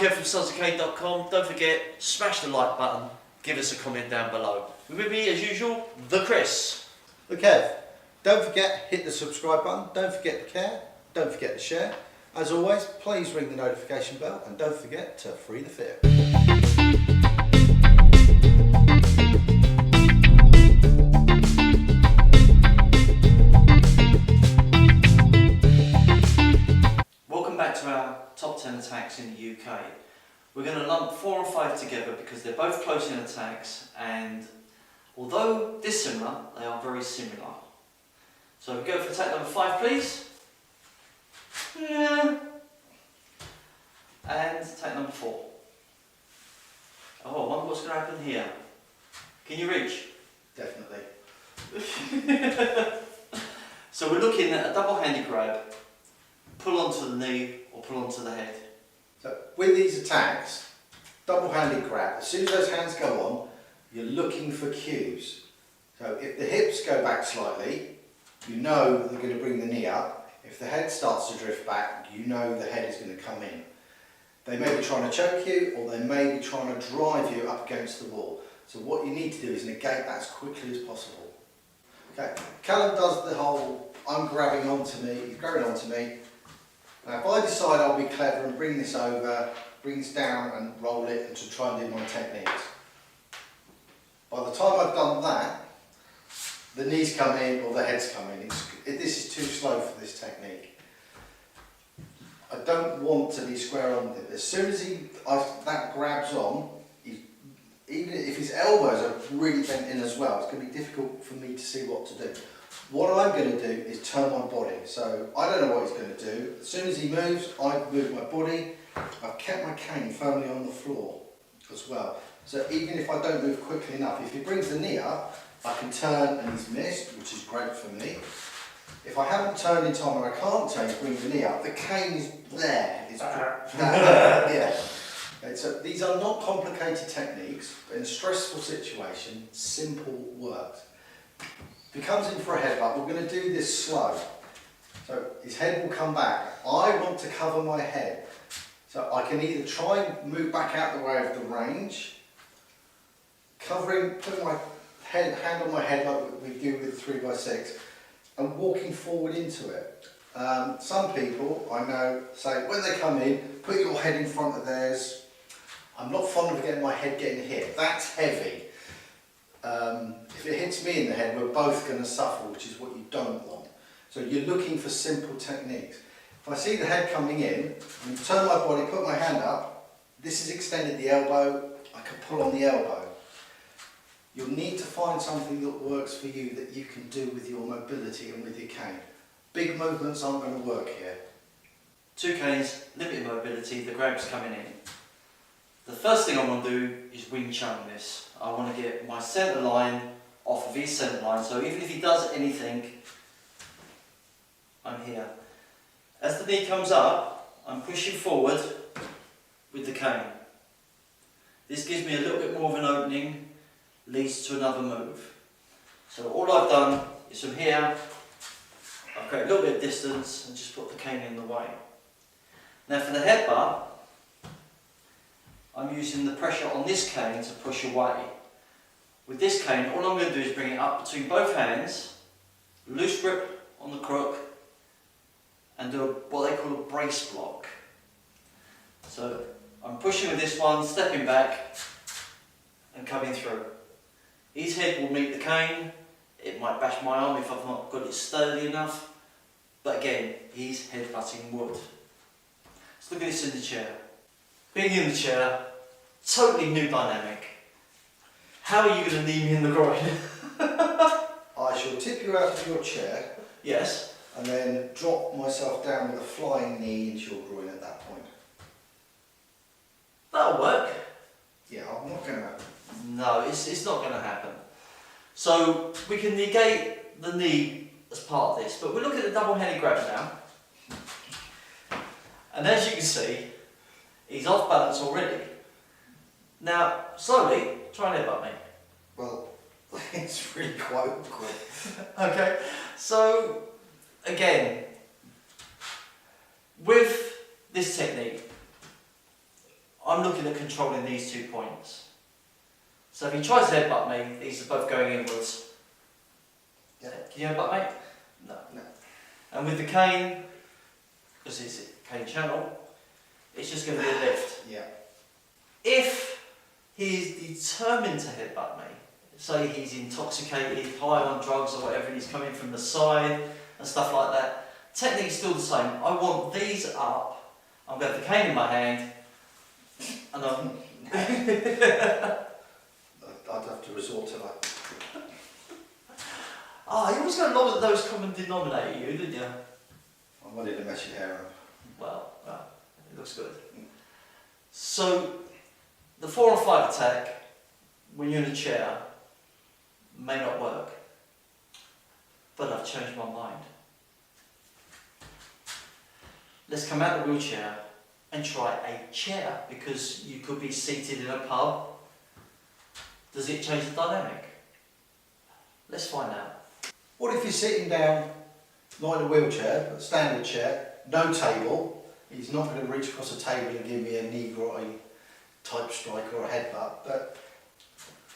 here from uk.Cane. Don't forget, smash the like button, give us a comment down below. With me as usual, the Chris. Okay, don't forget, hit the subscribe button, don't forget to care, don't forget to share. As always, please ring the notification bell and don't forget to free the fear. Welcome back to our top 10 attacks in the UK. We're going to lump 4 and 5 together because they're both close-in attacks, and although dissimilar, they are very similar. So we go for attack number 5, please. Yeah. And attack number 4. Oh, I wonder what's going to happen here. Can you reach? Definitely. So we're looking at a double-handed grab, pull onto the knee or pull onto the head. So with these attacks, double-handed grab, as soon as those hands go on, you're looking for cues. So if the hips go back slightly, you know they're going to bring the knee up. If the head starts to drift back, you know the head is going to come in. They may be trying to choke you, or they may be trying to drive you up against the wall. So what you need to do is negate that as quickly as possible. Okay, Callum does the whole, I'm grabbing onto me, he's grabbing onto me. Now if I decide I'll be clever and bring this over, bring this down and roll it and to try and do my techniques. By the time I've done that, the knees come in or the head's come in. This is too slow for this technique. I don't want to be square on with it. As soon as that grabs on, even if his elbows are really bent in as well, it's going to be difficult for me to see what to do. What I'm going to do is turn my body. So I don't know what he's going to do. As soon as he moves, I move my body. I've kept my cane firmly on the floor as well. So even if I don't move quickly enough, if he brings the knee up, I can turn and he's missed, which is great for me. If I haven't turned in time and I can't turn, bring the knee up, the cane is there. It's yeah. Okay, so these are not complicated techniques, but in a stressful situation, simple works. If he comes in for a headbutt, we're going to do this slow. So his head will come back. I want to cover my head. So I can either try and move back out the way of the range, putting my hand on my head like we do with 3x6, and walking forward into it. Some people I know say when they come in, put your head in front of theirs. I'm not fond of getting my head getting hit. That's heavy. If it hits me in the head, we're both going to suffer, which is what you don't want. So you're looking for simple techniques. If I see the head coming in, I'm going to turn my body, put my hand up. This has extended the elbow. I can pull on the elbow. You'll need to find something that works for you that you can do with your mobility and with your cane. Big movements aren't going to work here. 2 canes, limited mobility, the grab's coming in. The first thing I want to do is Wing Chun this. I want to get my centre line off of his centre line, so even if he does anything, I'm here. As the knee comes up, I'm pushing forward with the cane. This gives me a little bit more of an opening, leads to another move. So all I've done is from here, I've created a little bit of distance and just put the cane in the way. Now for the headbutt, I'm using the pressure on this cane to push away. With this cane, all I'm going to do is bring it up between both hands, loose grip on the crook, and do what they call a brace block. So I'm pushing with this one, stepping back and coming through. His head will meet the cane. It might bash my arm if I've not got it sturdy enough, but again, he's headbutting wood. Let's look at this in the chair. Being in the chair, totally new dynamic. How are you going to knee me in the groin? I shall tip you out of your chair. Yes. And then drop myself down with a flying knee into your groin at that point. That'll work. Yeah, I'm not going to. No, it's not going to happen. So we can negate the knee as part of this, but we'll look at the double-handed grab now. And as you can see, he's off balance already. Now, slowly, try and headbutt me. Well, it's really quite awkward. Okay, so again, with this technique, controlling these 2 points. So if he tries to headbutt me, these are both going inwards. Yeah. Can you headbutt, mate? No. No. And with the cane, because it's a cane channel, it's just going to be a lift. Yeah. If he's determined to headbutt me, say he's intoxicated, high on drugs or whatever, and he's coming from the side and stuff like that, technique's still the same. I want these up, I'm going to have the cane in my hand, and I'm... I'd have to resort to that. Ah, you always got a lot of those common denominator, you, didn't you? I wanted to mess your hair up. Well, it looks good. So, the 4 on 5 attack, when you're in a chair, may not work. But I've changed my mind. Let's come out of the wheelchair and try a chair, because you could be seated in a pub. Does it change the dynamic? Let's find out. What if you're sitting down, not in a wheelchair, but a standard chair, no table? He's not going to reach across a table and give me a knee groin type strike or a headbutt. But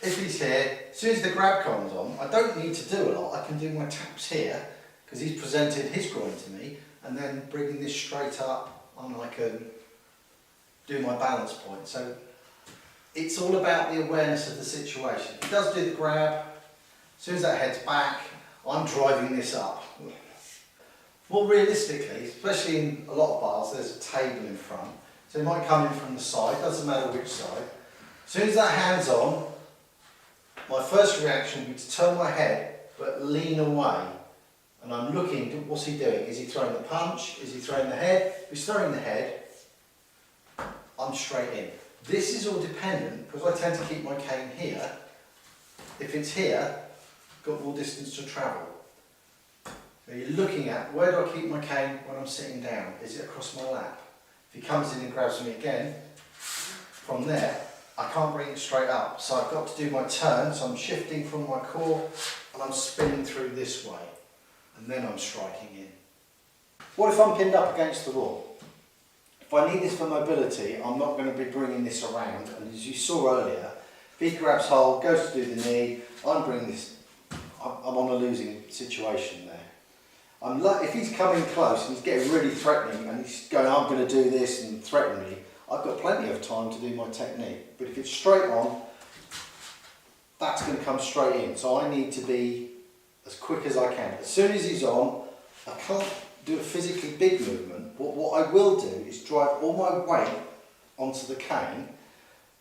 if he's here, as soon as the grab comes on, I don't need to do a lot. I can do my taps here, because he's presented his groin to me, and then bringing this straight up, and I can do my balance point. So it's all about the awareness of the situation. He does do the grab. As soon as that head's back, I'm driving this up. More realistically, especially in a lot of bars, there's a table in front. So it might come in from the side, doesn't matter which side. As soon as that hand's on, my first reaction would be to turn my head, but lean away. And I'm looking, what's he doing? Is he throwing the punch? Is he throwing the head? If he's throwing the head, I'm straight in. This is all dependent, because I tend to keep my cane here. If it's here, got more distance to travel. So you're looking at, where do I keep my cane when I'm sitting down? Is it across my lap? If he comes in and grabs me again, from there, I can't bring it straight up. So I've got to do my turn, so I'm shifting from my core and I'm spinning through this way. And then I'm striking in. What if I'm pinned up against the wall? If I need this for mobility, I'm not going to be bringing this around. And as you saw earlier, if he grabs hold, goes to do the knee, I'm bringing this, I'm on a losing situation there. If he's coming close and he's getting really threatening and he's going, I'm going to do this and threaten me, I've got plenty of time to do my technique. But if it's straight on, that's going to come straight in. So I need to be as quick as I can. As soon as he's on, I can't do a physically big movement. But what I will do is drive all my weight onto the cane,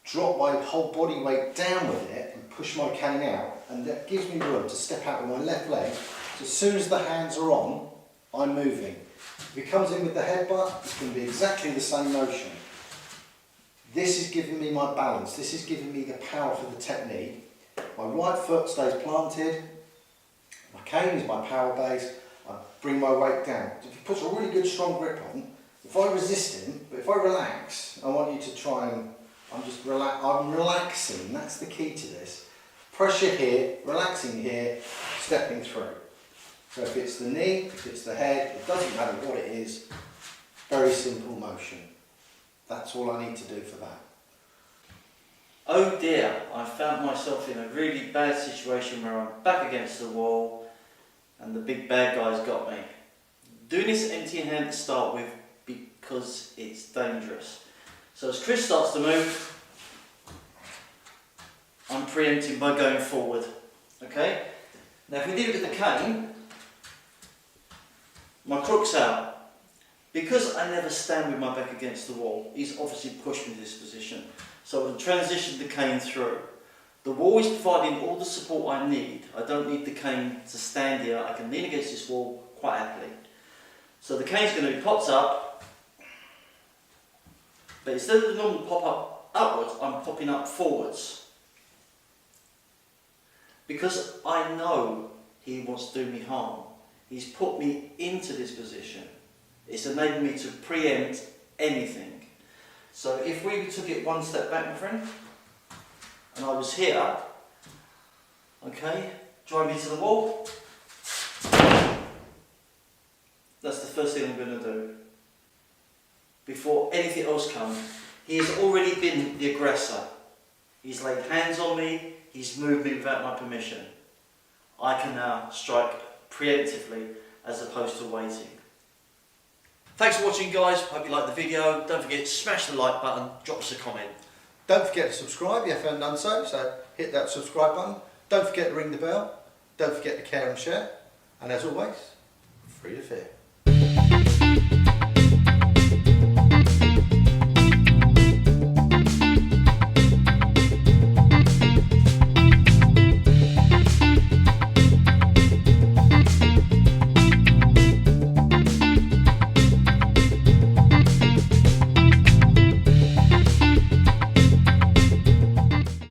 drop my whole body weight down with it and push my cane out, and that gives me room to step out with my left leg. So as soon as the hands are on, I'm moving. If he comes in with the headbutt, it's going to be exactly the same motion. This is giving me my balance, this is giving me the power for the technique. My right foot stays planted, my cane is my power base, I bring my weight down. If he puts a really good strong grip on, if I resist him, but if I relax, I want you to try and, I'm relaxing, that's the key to this. Pressure here, relaxing here, stepping through. So if it's the knee, if it's the head, it doesn't matter what it is, very simple motion. That's all I need to do for that. Oh dear, I found myself in a really bad situation where I'm back against the wall and the big bad guy's got me. Doing this empty in hand to start with because it's dangerous. So as Chris starts to move, I'm preempting by going forward. Okay? Now if we did it with the cane, my crook's out. Because I never stand with my back against the wall, he's obviously pushed me to this position. So I've transitioned the cane through. The wall is providing all the support I need. I don't need the cane to stand here. I can lean against this wall quite happily. So the cane's going to be popped up, but instead of the normal pop up upwards, I'm popping up forwards. Because I know he wants to do me harm. He's put me into this position. It's enabled me to preempt anything. So if we took it one step back, my friend, and I was here, okay, drive me to the wall, that's the first thing I'm going to do. Before anything else comes, He has already been the aggressor. He's laid hands on me, he's moved me without my permission. I can now strike preemptively as opposed to waiting. Thanks for watching, guys. Hope you liked the video. Don't forget to smash the like button, drop us a comment. Don't forget to subscribe if you haven't done so, so hit that subscribe button. Don't forget to ring the bell. Don't forget to care and share. And as always, free to fear.